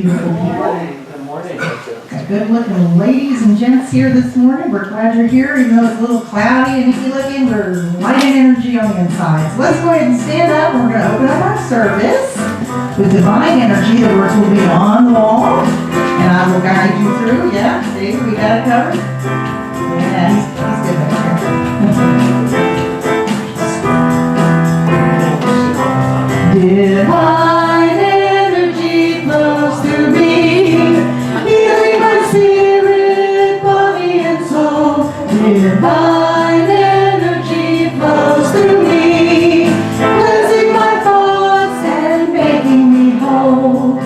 beautiful people. Good morning. Got good looking ladies and gents here this morning. We're glad you're here, even though it's a little cloudy and icky looking. We're lighting energy on the inside. So let's go ahead and stand up. We're going to open up our service with divine energy. The words will be on the wall, and I will guide you through. Yeah, see, we got it covered. Yeah, he's good back here. Divine energy flows through me, healing my spirit, body, and soul. Divine energy flows through me, cleansing my thoughts and making me whole.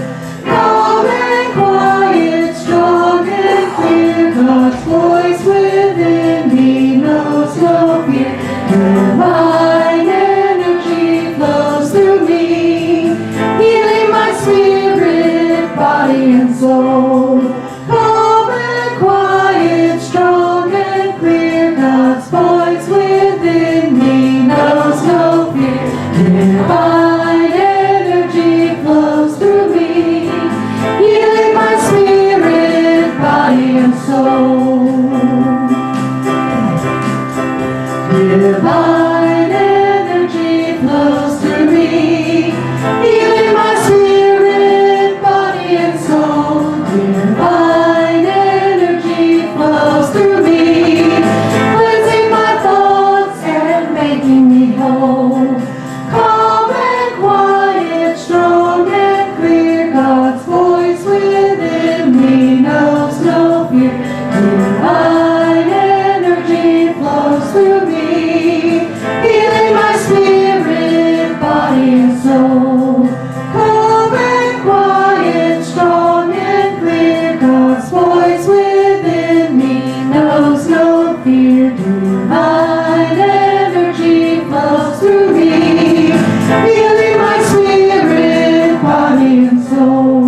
Calm and quiet, strong and clear, God's voice within me knows no fear. Divine energy flows through me, healing my spirit, body, and soul. Calm and quiet, strong and clear, God's voice within me knows no fear. Divine energy flows through me, healing my spirit, body, and soul. Divine energy flows through me, healing my spirit, body, and soul. Divine energy flows through me, cleansing my thoughts and making me whole. Calm and quiet, strong and clear, God's voice within me knows no fear. Divine energy flows through me, healing my spirit, body, and soul. Calm and quiet, strong and clear, God's voice within me knows no fear. Divine energy flows through me, healing my spirit, body, and soul.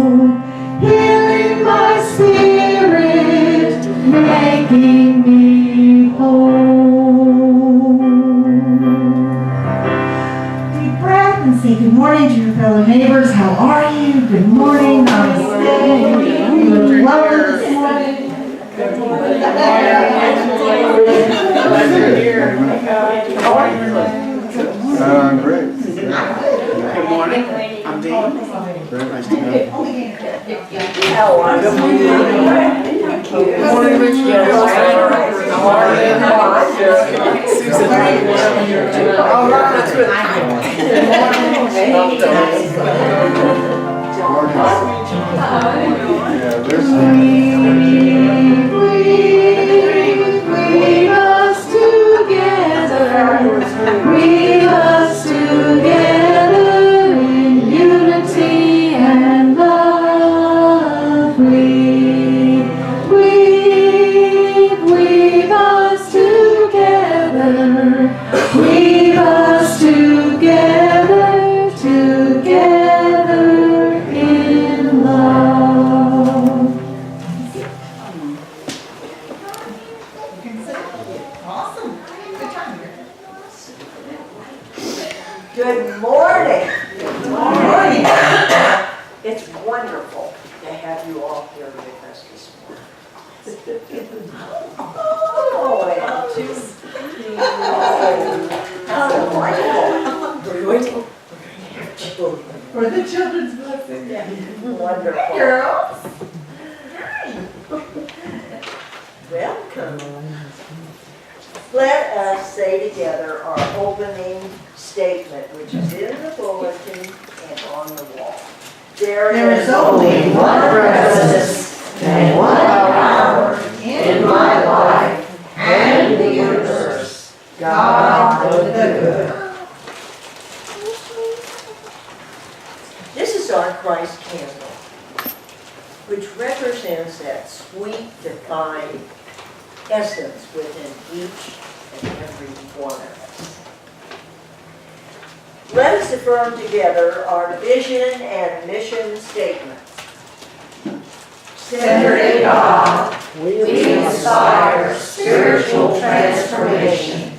Healing my spirit, making me whole. Deep breath and say good morning to your fellow neighbors. How are you? Good morning. Namaste. You look lovely this morning. Good morning. Glad you're here. How are you? Great. Good morning. I'm Dean. Very nice to meet you. How are you? Good morning, Rich. How are you? Susan. All right. That's good. Yeah, there's Weave us together in unity and love. Weave us together. Weave us together, together in love. Awesome. Good time here. Good morning. Good morning. It's wonderful to have you all here with us this morning. Oh, and For the children's blessing. wonderful. Girls. Welcome. Let us say together our opening statement, which is in the bulletin and on the wall. There is only one presence and one power in my life and the universe. God the good. This is our Christ candle, which represents that sweet, divine essence within each and every one of us. Let us affirm together our vision and mission statements. Centered in God, we inspire spiritual transformation,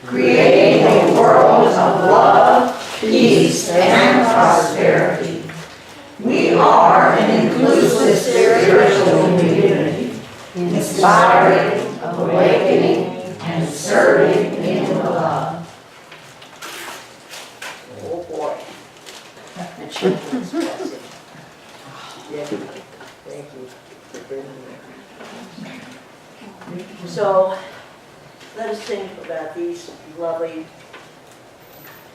creating a world of love, peace, and prosperity. We are an inclusive inspiring, awakening, and serving in love. Oh boy. The children's message. Yeah, thank you for bringing that. So, let us think about these lovely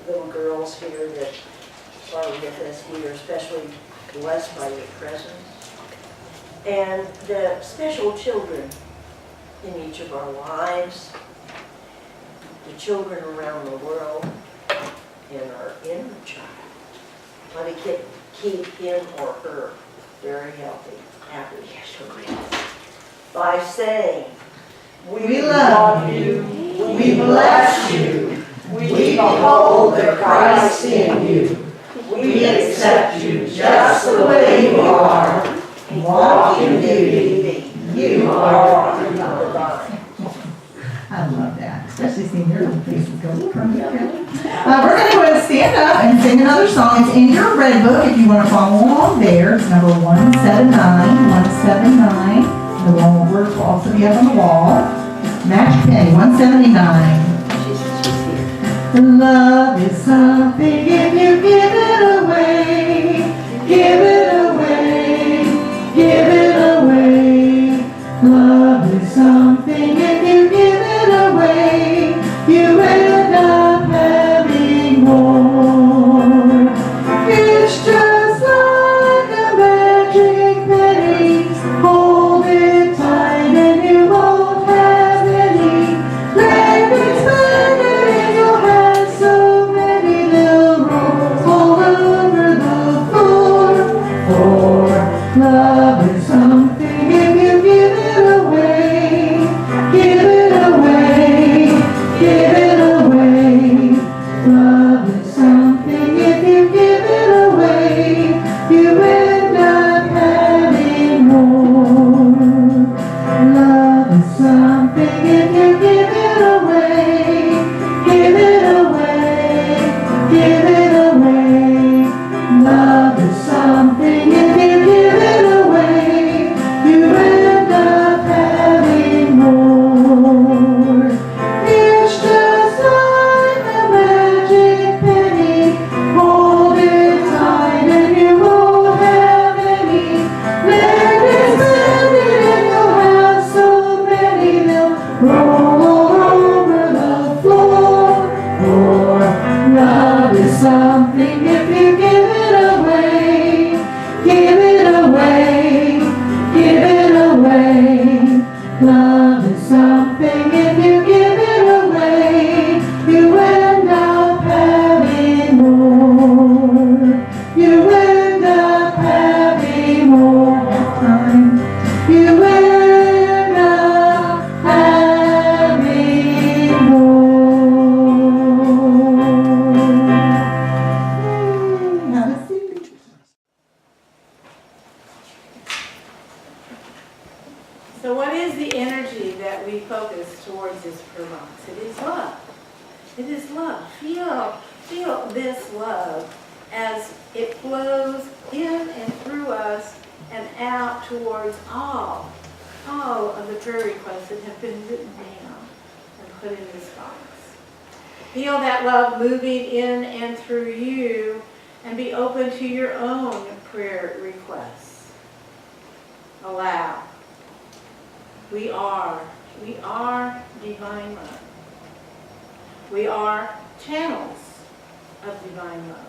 little girls here that are with us. We are especially blessed by your presence. And the special children in each of our lives, the children around the world, and our inner child. Let me keep him or her very healthy, happy, by saying, We love you, we bless you, we behold the Christ in you. We accept you just the way you are. Walk in beauty. You are divine. I love that, especially seeing their little faces go from here. We're going to go ahead and stand up and sing another song. It's in your red book if you want to follow along there. It's number 179, 179. The long words will also be up on the wall. Match penny, 179. Love is something if you give it away. Give it away. Give it away. Love is something if you give it away. You end up having more. It's just like a magic penny. Hold it tight and you won't have any. Let it spend it and you'll have so many little rolls all over the floor. For love is something if you give it away. Give it away. Give it away. Love is something if you give it away. You end up having more. Love is something if you give it away. Give it away. Give it away. Love is something if you give it away. You end up having more. It's just like a magic penny. Hold it tight and you won't have any. Let it spend it and you'll have so many they'll roll all over the floor. For love is something if you give it away. Give it away. Give it away. Love is something if you give it away. You end up having more. You end up having more time. You end up having more. Have a seat. So what is the energy that we focus towards this per month? It is love. It is love. Feel this love as it flows in and through us and out towards all of the prayer requests that have been written down and put in this box. Feel that love moving in and through you and be open to your own prayer requests. Allow. We are divine love. We are channels of divine love.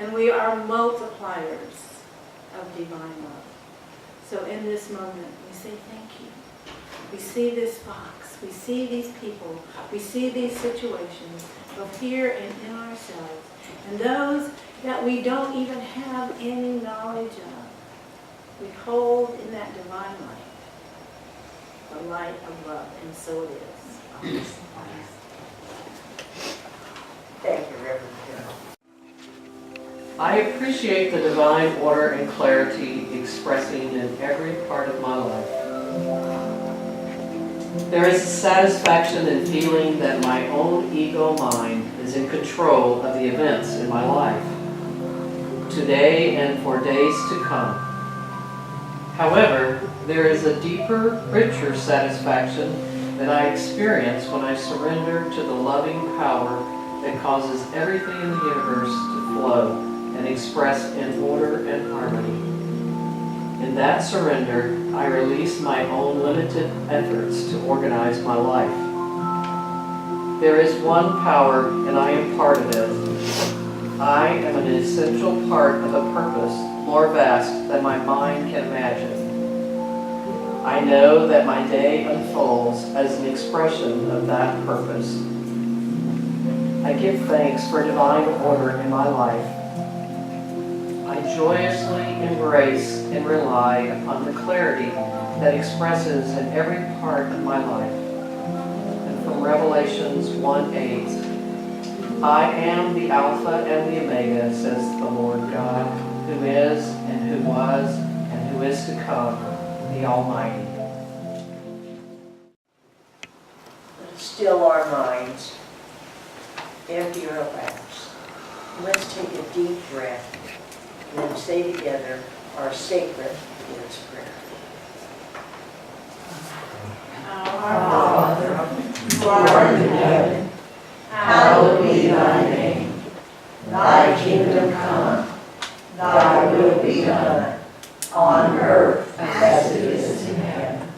And we are multipliers of divine love. So in this moment, we say thank you. We see this box. We see these people. We see these situations, both here and in ourselves. And those that we don't even have any knowledge of, we hold in that divine light. The light of love, and so it is. Thank you, Reverend Carol. I appreciate the divine order and clarity expressing in every part of my life. There is a satisfaction in feeling that my own ego mind is in control of the events in my life, today and for days to come. However, there is a deeper, richer satisfaction that I experience when I surrender to the loving power that causes everything in the universe to flow and express in order and harmony. In that surrender, I release my own limited efforts to organize my life. There is one power, and I am part of it. I am an essential part of a purpose more vast than my mind can imagine. I know that my day unfolds as an expression of that purpose. I give thanks for divine order in my life. I joyously embrace and rely upon the clarity that expresses in every part of my life. And from Revelations 1:8, I am the Alpha and the Omega, says the Lord God, who is and who was and who is to come, the Almighty. Let's still our minds, empty our laps. Let's take a deep breath and then say together our sacred Lord's Prayer. Our Father, who art in heaven, hallowed be thy name. Thy kingdom come, thy will be done, on earth as it is in heaven.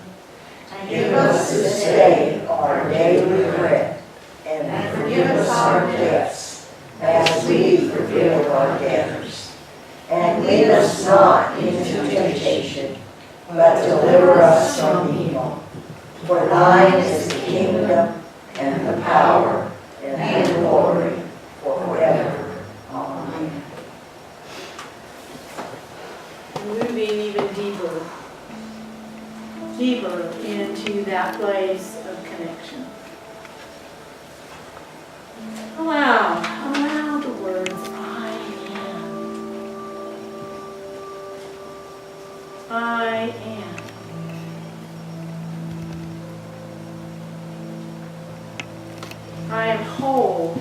Give us this day our daily bread, and forgive us our debts, as we forgive our debtors. And lead us not into temptation, but deliver us from evil. For thine is the kingdom, and the power, and the glory, forever. Amen. Moving even deeper into that place of connection. Allow the words I am. I am whole.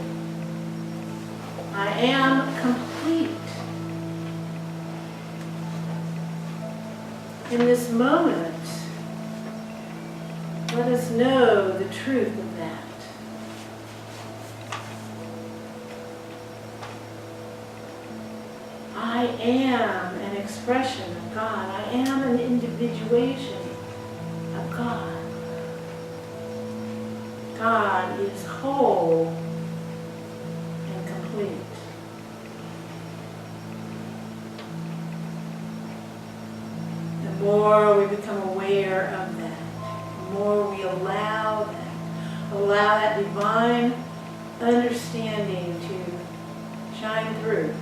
I am complete. In this moment, let us know the truth of that. I am an expression of God. I am an individuation of God. God is whole and complete. The more we become aware of that, the more we allow that divine understanding to shine through,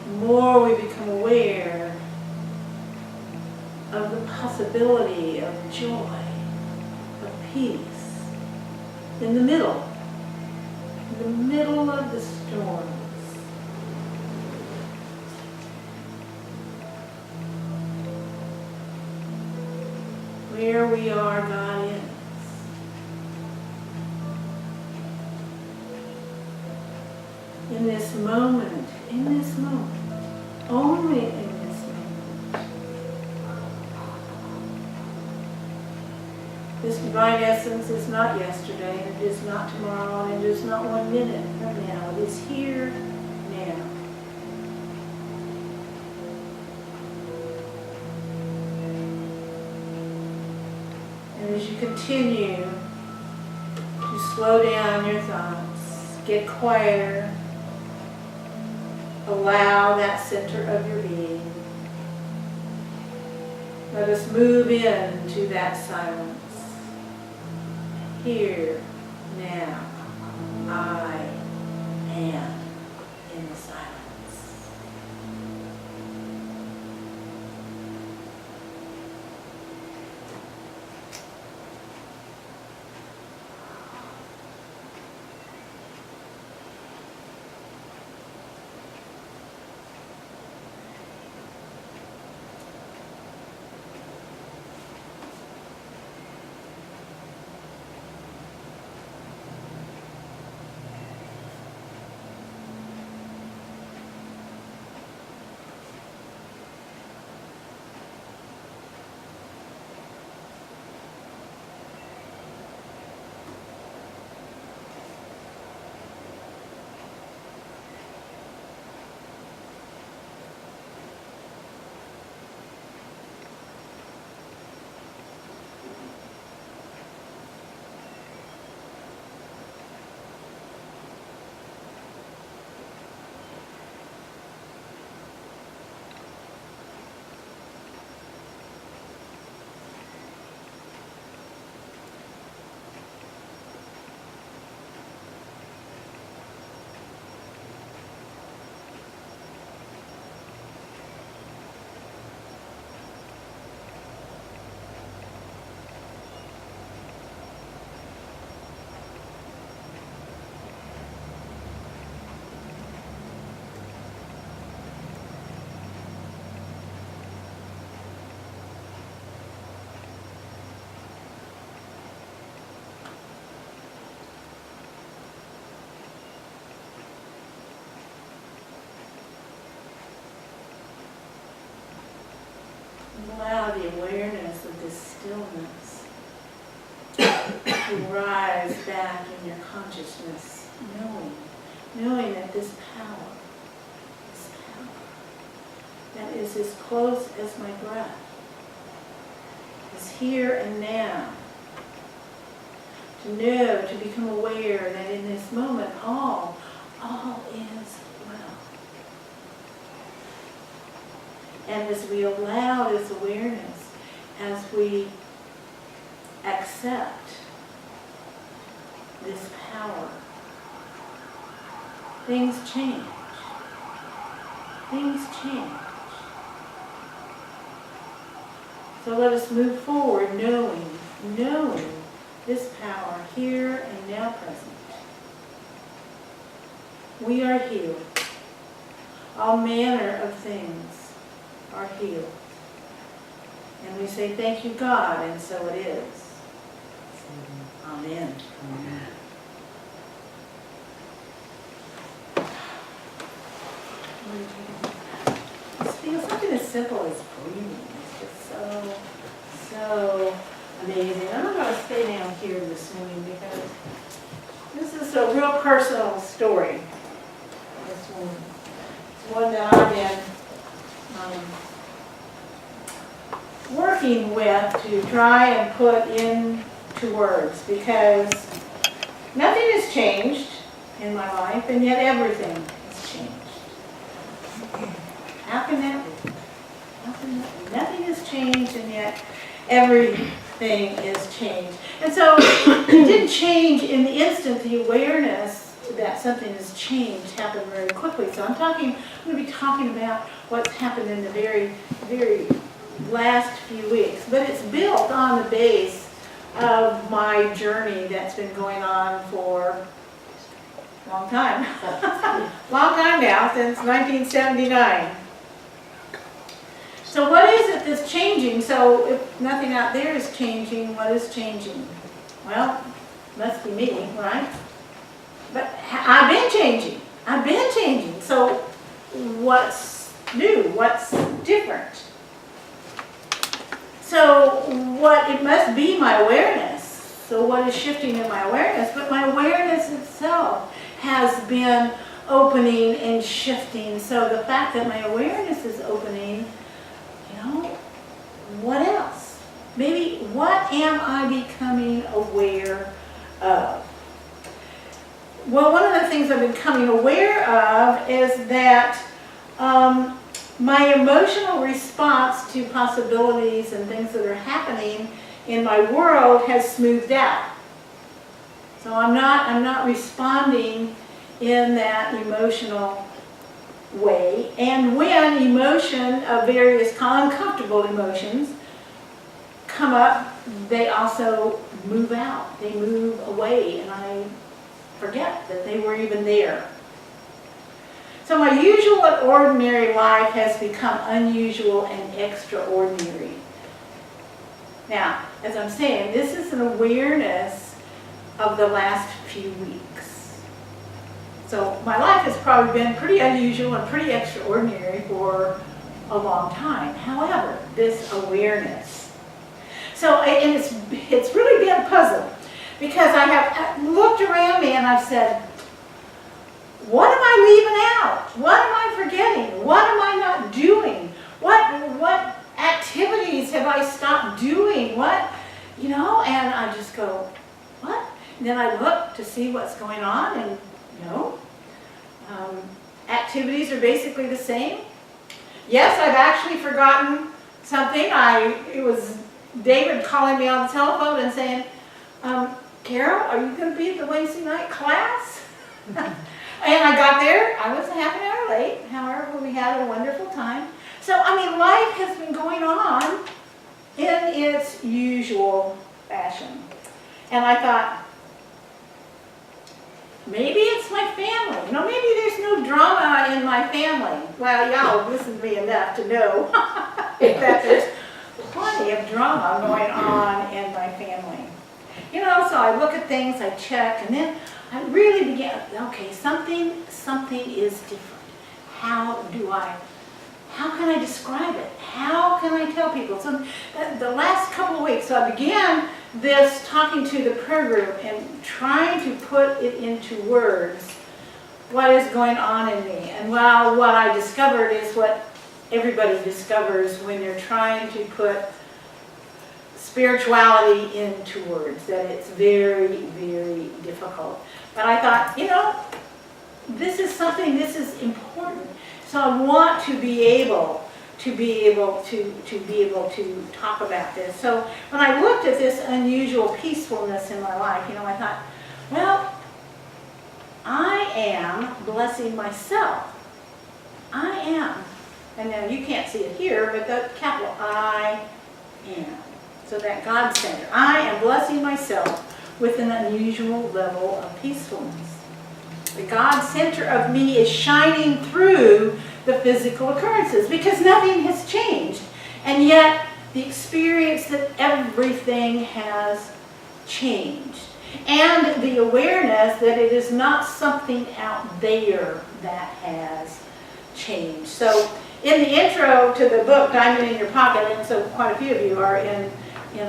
the more we become aware of the possibility of joy, of peace, in the middle of the storms. Where we are, God is. In this moment, only in this moment. This divine essence is not yesterday, and it is not tomorrow, and it is not 1 minute from now. It is here now. And as you continue to slow down your thoughts, get quieter, allow that center of your being. Let us move into that silence. Here, now, I am in the silence. awareness of this stillness. You rise back in your consciousness, knowing that this power that is as close as my breath is here and now. To know, to become aware that in this moment all is well. And as we allow this awareness, as we accept this power, things change. Things change. So let us move forward knowing this power here and now present. We are healed. All manner of things are healed. And we say, thank you, God, and so it is. Amen. Amen. Something as simple as breathing is just so amazing. I'm not going to stay down here this morning because this is a real personal story. This one. It's one that I've been working with to try and put into words, because nothing has changed in my life, and yet everything has changed. How can that be? Nothing has changed, and yet everything is changed. And so it didn't change in the instant. The awareness that something has changed happened very quickly. So I'm going to be talking about what's happened in the very, very last few weeks. But it's built on the base of my journey that's been going on for a long time. Long time now, since 1979. So what is it that's changing? So if nothing out there is changing, what is changing? Well, must be me, right? But I've been changing. So what's new? What's different? So it must be my awareness. So what is shifting in my awareness? But my awareness itself has been opening and shifting. So the fact that my awareness is opening, what else? Maybe what am I becoming aware of? Well, one of the things I'm becoming aware of is that my emotional response to possibilities and things that are happening in my world has smoothed out. So I'm not responding in that emotional way. And when emotion of various uncomfortable emotions come up, they also move out. They move away, and I forget that they were even there. So my usual and ordinary life has become unusual and extraordinary. Now, as I'm saying, this is an awareness of the last few weeks. So my life has probably been pretty unusual and pretty extraordinary for a long time. However, this awareness. So, and it's really been a puzzle, because I have looked around me and I've said, what am I leaving out? What am I forgetting? What am I not doing? What activities have I stopped doing? And I just go, what? And then I look to see what's going on, and activities are basically the same. Yes, I've actually forgotten something. It was David calling me on the telephone and saying, Carol, are you going to be at the Wednesday night class? And I got there. I was a half an hour late. However, we had a wonderful time. So, life has been going on in its usual fashion. And I thought, maybe it's my family. Maybe there's no drama in my family. Well, y'all have listened to me enough to know that there's plenty of drama going on in my family. So I look at things, I check, and then I really began, okay, something is different. How do how can I describe it? How can I tell people? So the last couple of weeks, so I began this talking to the prayer group and trying to put it into words, what is going on in me. And well, what I discovered is what everybody discovers when they're trying to put spirituality into words, that it's very, very difficult. But I thought, you know, this is something, this is important. So I want to be able to talk about this. So when I looked at this unusual peacefulness in my life, you know, I thought, well, I am blessing myself. I am. And now you can't see it here, but the capital I am. So that God center. I am blessing myself with an unusual level of peacefulness. The God center of me is shining through the physical occurrences because nothing has changed. And yet the experience that everything has changed. And the awareness that it is not something out there that has changed. So in the intro to the book, Diamond in Your Pocket, and so quite a few of you are in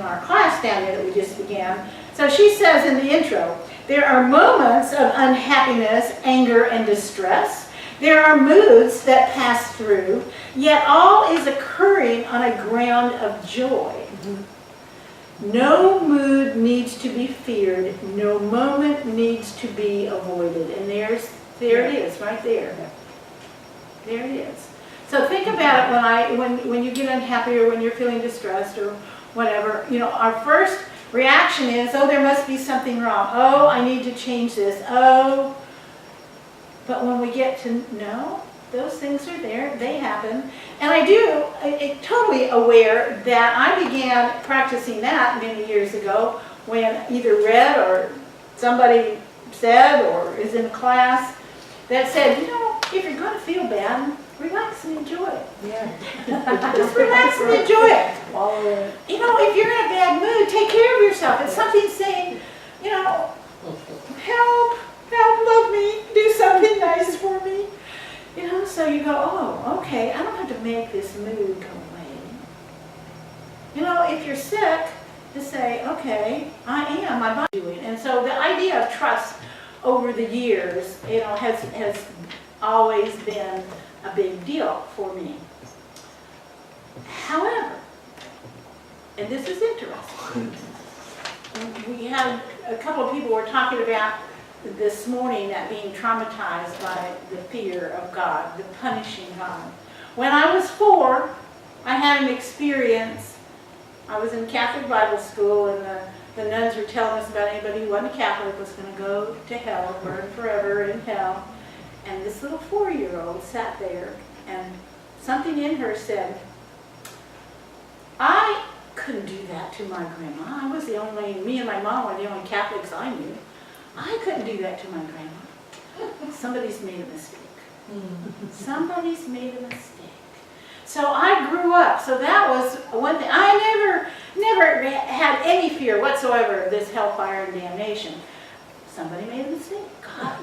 our class down there that we just began. So she says in the intro, there are moments of unhappiness, anger, and distress. There are moods that pass through, yet all is occurring on a ground of joy. No mood needs to be feared. No moment needs to be avoided. And there it is, right there. There it is. So think about it when you get unhappy or when you're feeling distressed or whatever. You know, our first reaction is, oh, there must be something wrong. Oh, I need to change this. Oh, but when we get to know, those things are there, they happen. And I'm totally aware that I began practicing that many years ago when either read or somebody said or is in class that said, you know, if you're going to feel bad, relax and enjoy it. Yeah. Just relax and enjoy it. Follow it. You know, if you're in a bad mood, take care of yourself. It's something saying, you know, help, love me, do something nice for me. You know, so you go, oh, okay, I don't have to make this mood go away. You know, if you're sick, to say, okay, I am, my body's doing. And so the idea of trust over the years, you know, has always been a big deal for me. However, and this is interesting, we had a couple of people were talking about this morning that being traumatized by the fear of God, the punishing God. When I was 4, I had an experience. I was in Catholic Bible school, and the nuns were telling us about anybody who wasn't a Catholic was going to go to hell, burn forever in hell. And this little 4-year-old sat there, and something in her said, I couldn't do that to my grandma. Me and my mom were the only Catholics I knew. I couldn't do that to my grandma. Somebody's made a mistake. Somebody's made a mistake. So I grew up. So that was one thing. I never had any fear whatsoever of this hellfire and damnation. Somebody made a mistake.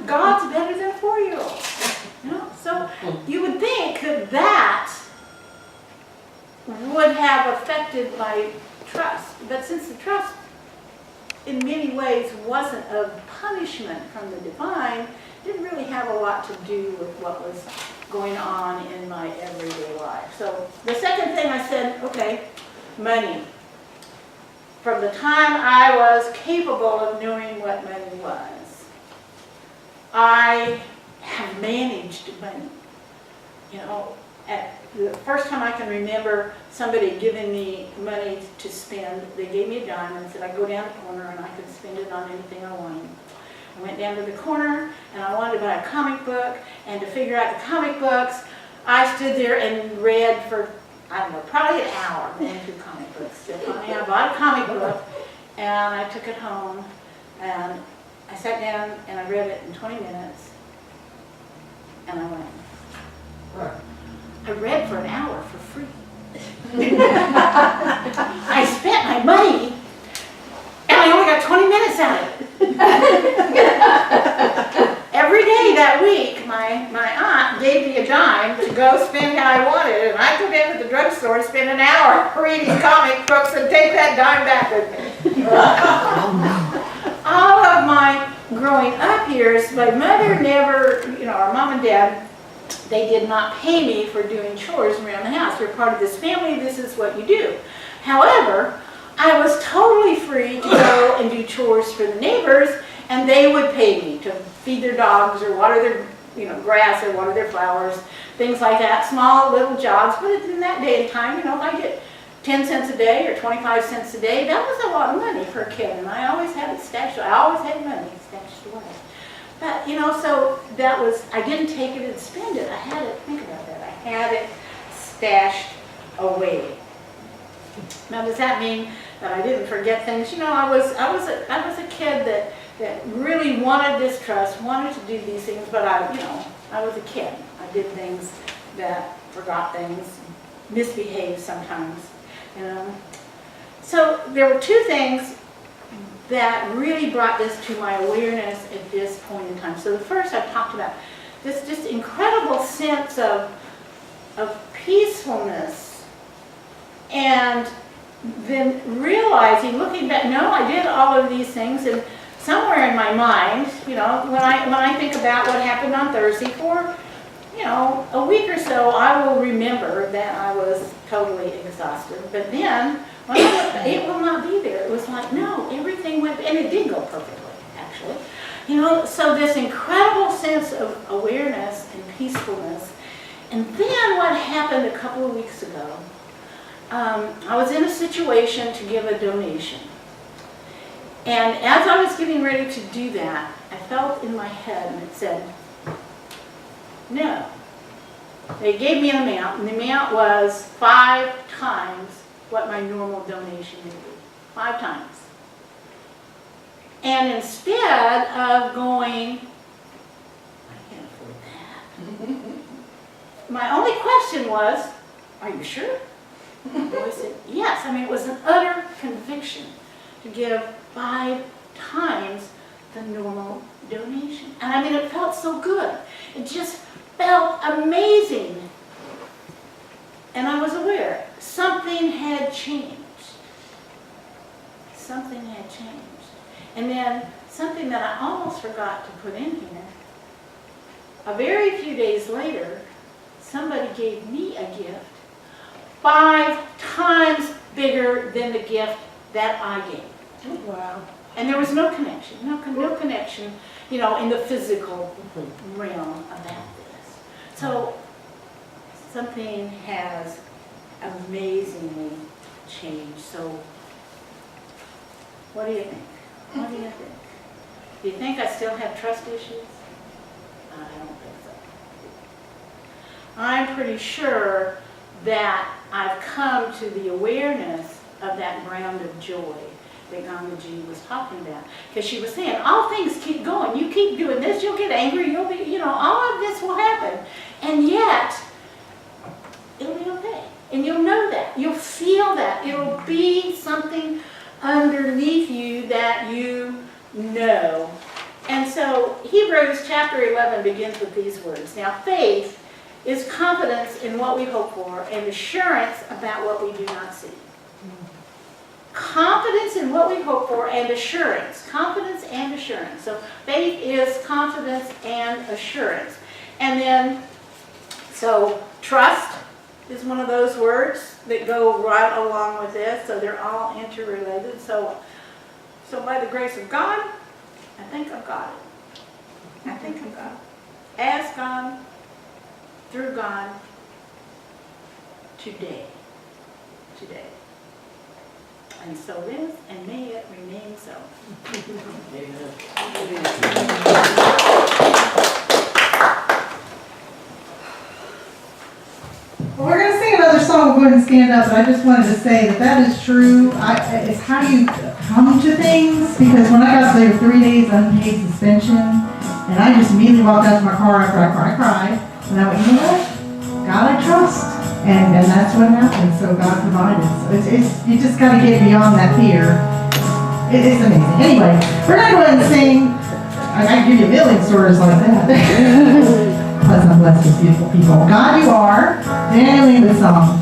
God's better than 4-year-olds. You know? So you would think that would have affected my trust. But since the trust in many ways wasn't of punishment from the divine, didn't really have a lot to do with what was going on in my everyday life. So the second thing I said, okay, money. From the time I was capable of knowing what money was, I have managed money. You know, at the first time I can remember somebody giving me money to spend, they gave me a dime and said I'd go down the corner and I could spend it on anything I wanted. I went down to the corner and I wanted to buy a comic book, and to figure out the comic books, I stood there and read for, I don't know, probably an hour going through comic books. So finally I bought a comic book and I took it home and I sat down and I read it in 20 minutes and I went, I read for an hour for free. I spent my money and I only got 20 minutes out of it. Every day that week, my aunt gave me a dime to go spend how I wanted, and I store, spend an hour reading comic books, and take that dime back with me. All of my growing up years, my mother never, our mom and dad, they did not pay me for doing chores around the house. You're part of this family, this is what you do. However, I was totally free to go and do chores for the neighbors, and they would pay me to feed their dogs or water their grass or water their flowers, things like that, small little jobs. But in that day and time, if I get 10 cents a day or 25 cents a day, that was a lot of money for a kid, and I always had it stashed away. I always had money stashed away. But, so that was, I didn't take it and spend it. I had it, think about that, I had it stashed away. Now, does that mean that I didn't forget things? I was a kid that really wanted this trust, wanted to do these things, but I was a kid. I did things that forgot things, misbehaved sometimes. So there were two things that really brought this to my awareness at this point in time. So the first I've talked about, this just incredible sense of peacefulness, and then realizing, looking back, no, I did all of these things, and somewhere in my mind, when I think about what happened on Thursday, for a week or so, I will remember that I was totally exhausted. But then, it will not be there. It was like, no, everything went, and it did go perfectly, actually. So this incredible sense of awareness and peacefulness. And then what happened a couple of weeks ago, I was in a situation to give a donation. And as I was getting ready to do that, I felt in my head, and it said, no. They gave me an amount, and the amount was 5 times what my normal donation would be. 5 times. And instead of going, I can't afford that, my only question was, are you sure? I said, yes. It was an utter conviction to give 5 times the normal donation. And it felt so good. It just felt amazing. And I was aware something had changed. Something had changed. And then something that I almost forgot to put in here, a very few days later, somebody gave me a gift 5 times bigger than the gift that I gave. Wow. And there was no connection, no connection, in the physical realm about this. So something has amazingly changed. So what do you think? What do you think? Do you think I still have trust issues? I don't think so. I'm pretty sure that I've come to the awareness of that ground of joy that Gangaji was talking about. Because she was saying, all things keep going. You keep doing this, you'll get angry, you'll be, all of this will happen. And yet, it'll be okay. And you'll know that. You'll feel that. It'll be something underneath you that you know. And so, Hebrews chapter 11 begins with these words. Now, faith is confidence in what we hope for and assurance about what we do not see. Confidence in what we hope for and assurance. Confidence and assurance. So faith is confidence and assurance. And then, so trust is one of those words that go right along with this. So they're all interrelated. So by the grace of God, I think I've got it. I think I've got it. As God, through God, today. Today. And so it is, and may it remain so. Well, we're going to sing another song. We'll go ahead and stand up, but I just wanted to say that is true. It's how you come to things, because when I got there 3 days unpaid suspension, and I just immediately walked out to my car after I cried, and I went, you know what? God I trust. And that's what happened. So God provided. So it's you just got to get beyond that fear. It's amazing. Anyway, we're going to go ahead and sing. I can give you a million stories like that. Plus I'm blessed with beautiful people. God you are. Daniel Lehman's song.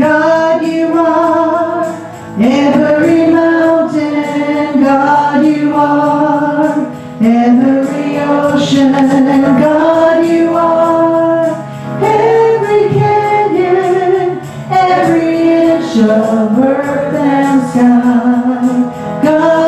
God you are. Every mountain, God you are. Every ocean, God you are. Every canyon, every inch of earth and sky, God